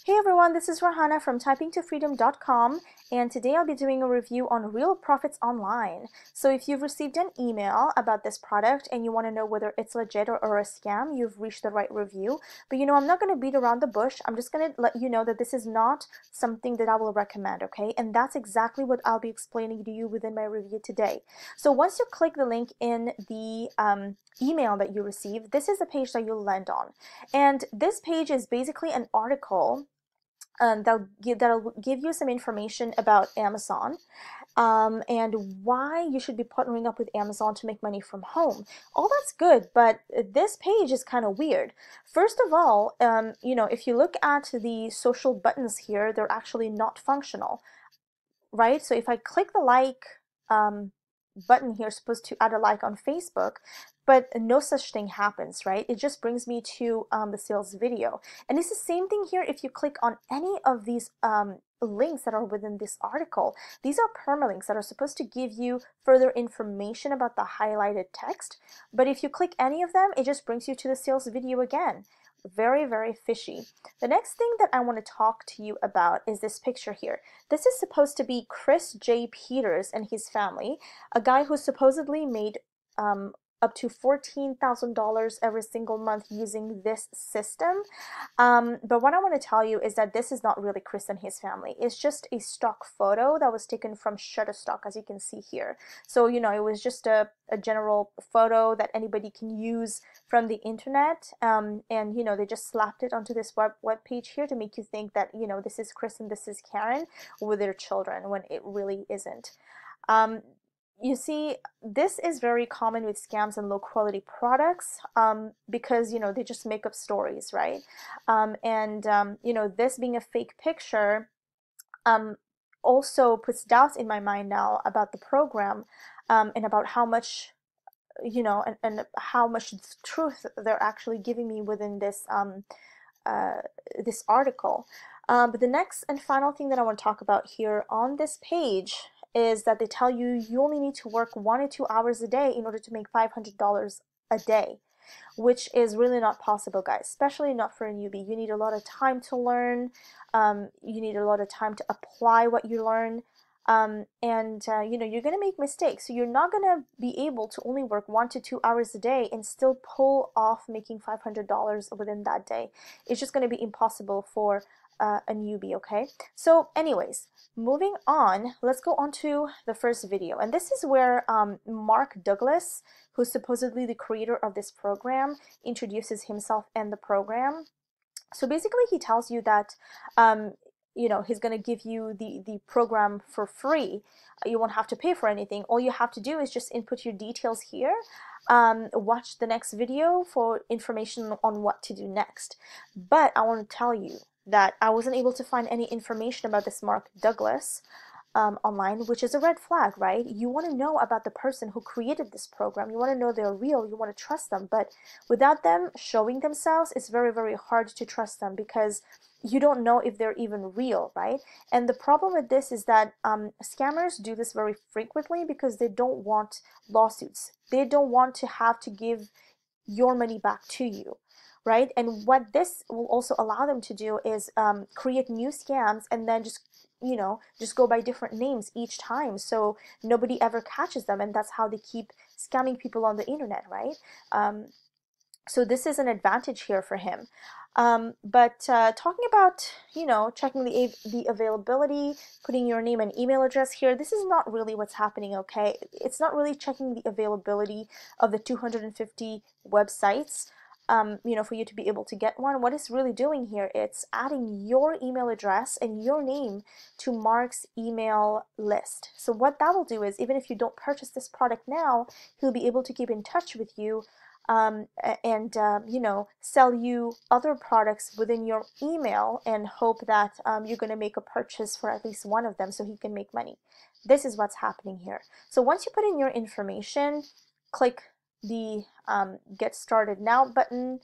Hey everyone, this is Rahana from typingtofreedom.com, and today I'll be doing a review on Real Profits Online. So if you've received an email about this product and you want to know whether it's legit or a scam, you've reached the right review. But I'm not going to beat around the bush. I'm just going to let you know that this is not something that I will recommend, okay? And that's exactly what I'll be explaining to you within my review today. So once you click the link in the email that you receive, this is the page that you'll land on. And this page is basically an article that'll give you some information about Amazon and why you should be partnering up with Amazon to make money from home. All that's good, but this page is kind of weird. First of all, if you look at the social buttons here, they're actually not functional, right? So if I click the like button here, supposed to add a like on Facebook, but no such thing happens, right? It just brings me to the sales video. And it's the same thing here if you click on any of these links that are within this article. These are permalinks that are supposed to give you further information about the highlighted text. But if you click any of them, it just brings you to the sales video again. Very, very fishy. The next thing that I want to talk to you about is this picture here. This is supposed to be Chris J. Peters and his family, a guy who supposedly made up to $14,000 every single month using this system. But what I want to tell you is that this is not really Chris and his family. It's just a stock photo that was taken from Shutterstock, as you can see here. So, it was just a general photo that anybody can use from the internet. And, they just slapped it onto this web page here to make you think that, this is Chris and this is Karen with their children when it really isn't. You see, this is very common with scams and low quality products because, they just make up stories, right? This being a fake picture also puts doubts in my mind now about the program and about how much, and how much truth they're actually giving me within this this article. But the next and final thing that I want to talk about here on this page is that they tell you you only need to work 1 or 2 hours a day in order to make $500 a day, which is really not possible, guys, especially not for a newbie. You need a lot of time to learn. You need a lot of time to apply what you learn. You're going to make mistakes. So you're not going to be able to only work 1 to 2 hours a day and still pull off making $500 within that day. It's just going to be impossible for a newbie, okay? So anyways, moving on, let's go on to the first video. And this is where Mark Douglas, who's supposedly the creator of this program, introduces himself and the program. So basically he tells you that he's going to give you the program for free. You won't have to pay for anything. All you have to do is just input your details here. Watch the next video for information on what to do next. But I want to tell you that I wasn't able to find any information about this Mark Douglas online, which is a red flag, right? You want to know about the person who created this program. You want to know they're real. You want to trust them. But without them showing themselves, it's very, very hard to trust them because you don't know if they're even real, right? And the problem with this is that scammers do this very frequently because they don't want lawsuits. They don't want to have to give your money back to you, right? And what this will also allow them to do is create new scams and then just go by different names each time, so nobody ever catches them, and that's how they keep scamming people on the internet, right? So this is an advantage here for him. But talking about, checking the availability, putting your name and email address here, this is not really what's happening, okay? It's not really checking the availability of the 250 websites, for you to be able to get one. What it's really doing here, it's adding your email address and your name to Mark's email list. So what that will do is, even if you don't purchase this product now, he'll be able to keep in touch with you sell you other products within your email and hope that you're going to make a purchase for at least one of them so he can make money. This is what's happening here. So once you put in your information, click the Get Started Now button,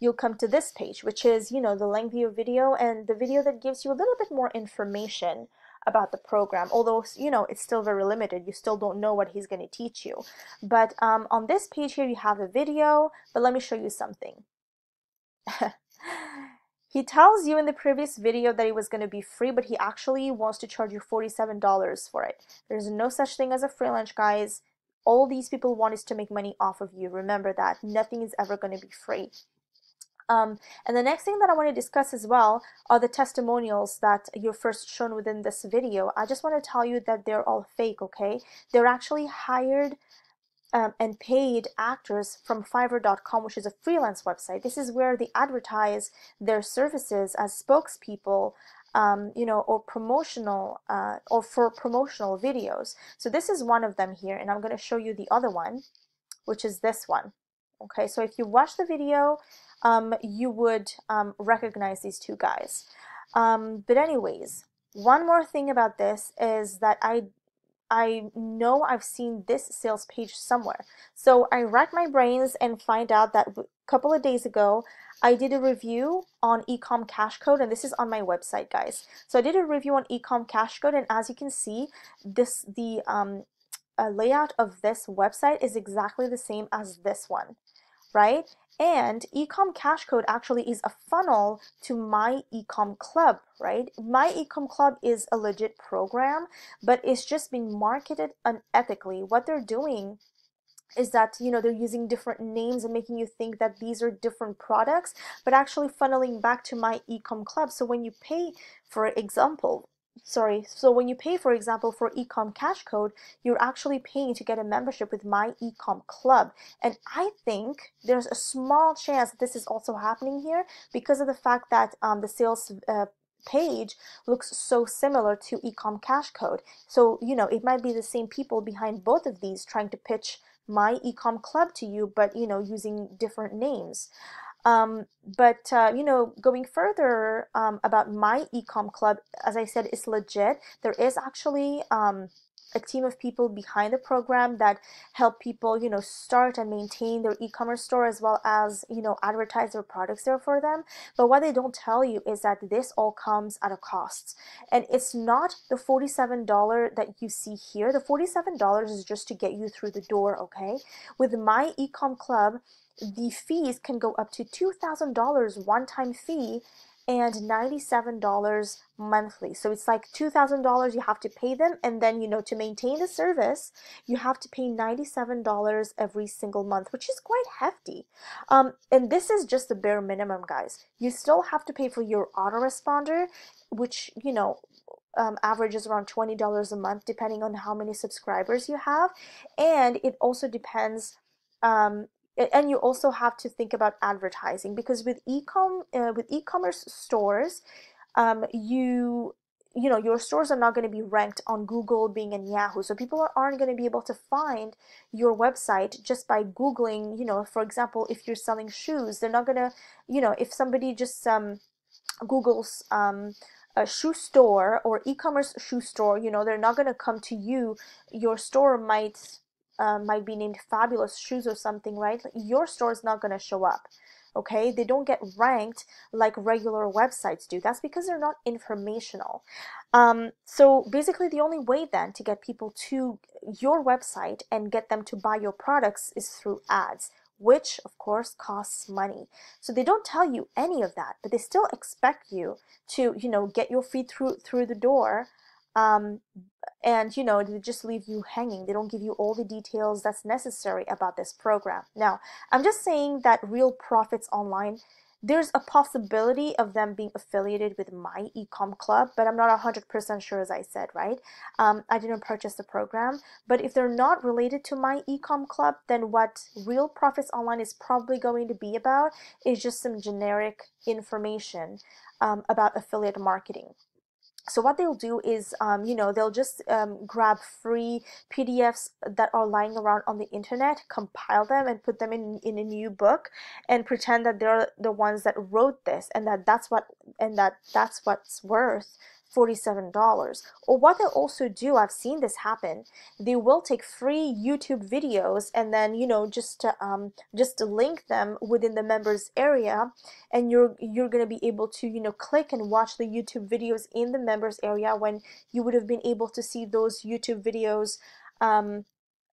you'll come to this page, which is, the lengthier video and the video that gives you a little bit more information about the program, although it's still very limited. You still don't know what he's going to teach you. But on this page here you have a video, but let me show you something. He tells you in the previous video that it was going to be free, but he actually wants to charge you $47 for it. There's no such thing as a free lunch, guys. All these people want is to make money off of you. Remember that. Nothing is ever going to be free. And the next thing that I want to discuss as well are the testimonials that you're first shown within this video. I just want to tell you that they're all fake, okay? They're actually hired and paid actors from Fiverr.com, which is a freelance website. This is where they advertise their services as spokespeople, you know, or promotional, or for promotional videos. So this is one of them here, and I'm going to show you the other one, which is this one. Okay, so if you watch the video, you would recognize these two guys. But anyways, one more thing about this is that I know I've seen this sales page somewhere. So I racked my brains and find out that a couple of days ago, I did a review on Ecom Cash Code, and this is on my website, guys. So I did a review on Ecom Cash Code, and as you can see, the layout of this website is exactly the same as this one, right? And Ecom Cash Code actually is a funnel to My Ecom Club, right? My Ecom Club is a legit program, but it's just being marketed unethically. What they're doing is that, you know, they're using different names and making you think that these are different products, but actually funneling back to My Ecom Club. So when you pay, for example, so when you pay, for example, for Ecom Cash Code, you're actually paying to get a membership with My Ecom Club. And I think there's a small chance that this is also happening here because of the fact that the sales page looks so similar to Ecom Cash Code. So, you know, it might be the same people behind both of these trying to pitch My Ecom Club to you, but, you know, using different names. You know, going further about My Ecom Club, as I said, is legit. There is actually a team of people behind the program that help people, you know, start and maintain their e-commerce store as well as, you know, advertise their products there for them. But what they don't tell you is that this all comes at a cost. And it's not the $47 that you see here. The $47 is just to get you through the door, okay? With My Ecom Club, the fees can go up to $2,000 one-time fee and $97 monthly. So it's like $2,000 you have to pay them, and then, you know, to maintain the service, you have to pay $97 every single month, which is quite hefty. And this is just the bare minimum, guys. You still have to pay for your autoresponder, which, you know, averages around $20 a month, depending on how many subscribers you have. And it also depends, and you also have to think about advertising, because with e-commerce stores, you know, your stores are not going to be ranked on Google, Bing, and Yahoo. So people aren't going to be able to find your website just by Googling, you know, for example, if you're selling shoes, they're not going to, you know, if somebody just Google's a shoe store or e-commerce shoe store, you know, they're not going to come to you. Your store might be named Fabulous Shoes or something, right? Your store is not going to show up. Okay, they don't get ranked like regular websites do. That's because they're not informational. So basically, the only way then to get people to your website and get them to buy your products is through ads, which of course costs money. So they don't tell you any of that, but they still expect you to, you know, get your feet through the door, and, you know, they just leave you hanging. They don't give you all the details that's necessary about this program. Now, I'm just saying that Real Profits Online, there's a possibility of them being affiliated with My Ecom Club, but I'm not 100% sure, as I said, right? I didn't purchase the program, but if they're not related to My Ecom Club, then what Real Profits Online is probably going to be about is just some generic information about affiliate marketing. So what they'll do is, you know, they'll just grab free PDFs that are lying around on the internet, compile them, and put them in a new book, and pretend that they're the ones that wrote this, and that's what's worth $47. Or what they'll also do, I've seen this happen, they will take free YouTube videos and then, you know, just to link them within the members area, and you're going to be able to, you know, click and watch the YouTube videos in the members area when you would have been able to see those YouTube videos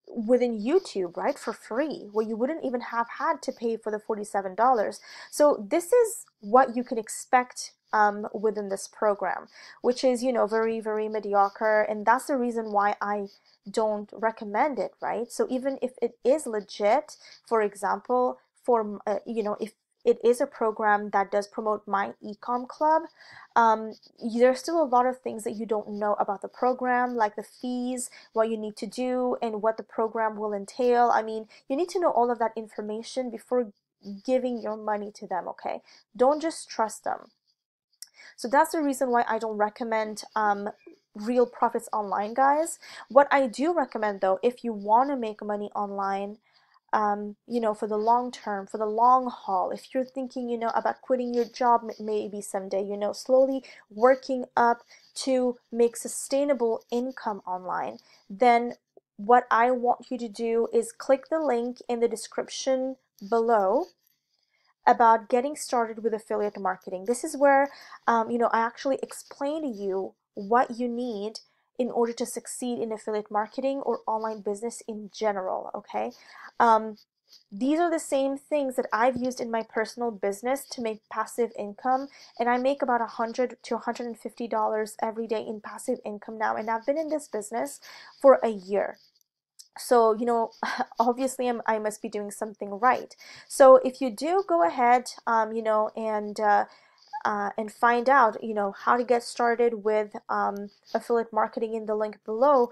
within YouTube, right, for free, where you wouldn't even have had to pay for the $47. So this is what you can expect within this program, which is, you know, very, very mediocre. And that's the reason why I don't recommend it, right? So even if it is legit, for example, for, you know, if it is a program that does promote my ecom club, there's still a lot of things that you don't know about the program, like the fees, what you need to do, and what the program will entail. I mean, you need to know all of that information before giving your money to them, okay? Don't just trust them. So that's the reason why I don't recommend Real Profits Online, guys. What I do recommend, though, if you want to make money online, you know, for the long term, for the long haul, if you're thinking, you know, about quitting your job maybe someday, you know, slowly working up to make sustainable income online, then what I want you to do is click the link in the description below about getting started with affiliate marketing. This is where, you know, I actually explain to you what you need in order to succeed in affiliate marketing or online business in general, okay? These are the same things that I've used in my personal business to make passive income, and I make about $100 to $150 every day in passive income now, and I've been in this business for a year. So, you know, obviously I must be doing something right. So if you do go ahead, you know, and find out, you know, how to get started with affiliate marketing in the link below.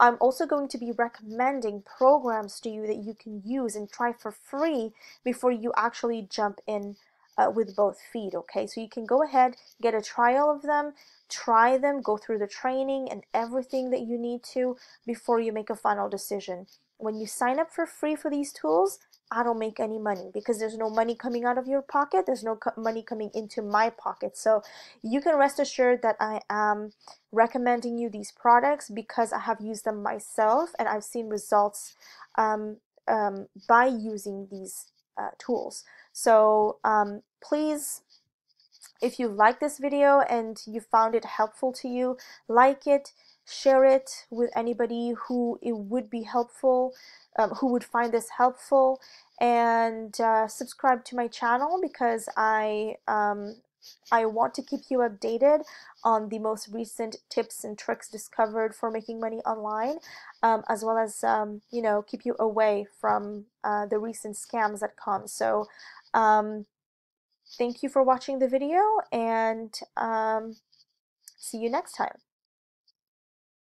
I'm also going to be recommending programs to you that you can use and try for free before you actually jump in with both feet, okay? So you can go ahead, get a trial of them, try them, go through the training and everything that you need to before you make a final decision. When you sign up for free for these tools, I don't make any money because there's no money coming out of your pocket. There's no money coming into my pocket. So you can rest assured that I am recommending you these products because I have used them myself and I've seen results by using these tools. So please, if you like this video and you found it helpful to you, like it, share it with anybody who it would be helpful, who would find this helpful, and subscribe to my channel because I want to keep you updated on the most recent tips and tricks discovered for making money online, as well as you know, keep you away from the recent scams that come. So thank you for watching the video, and see you next time.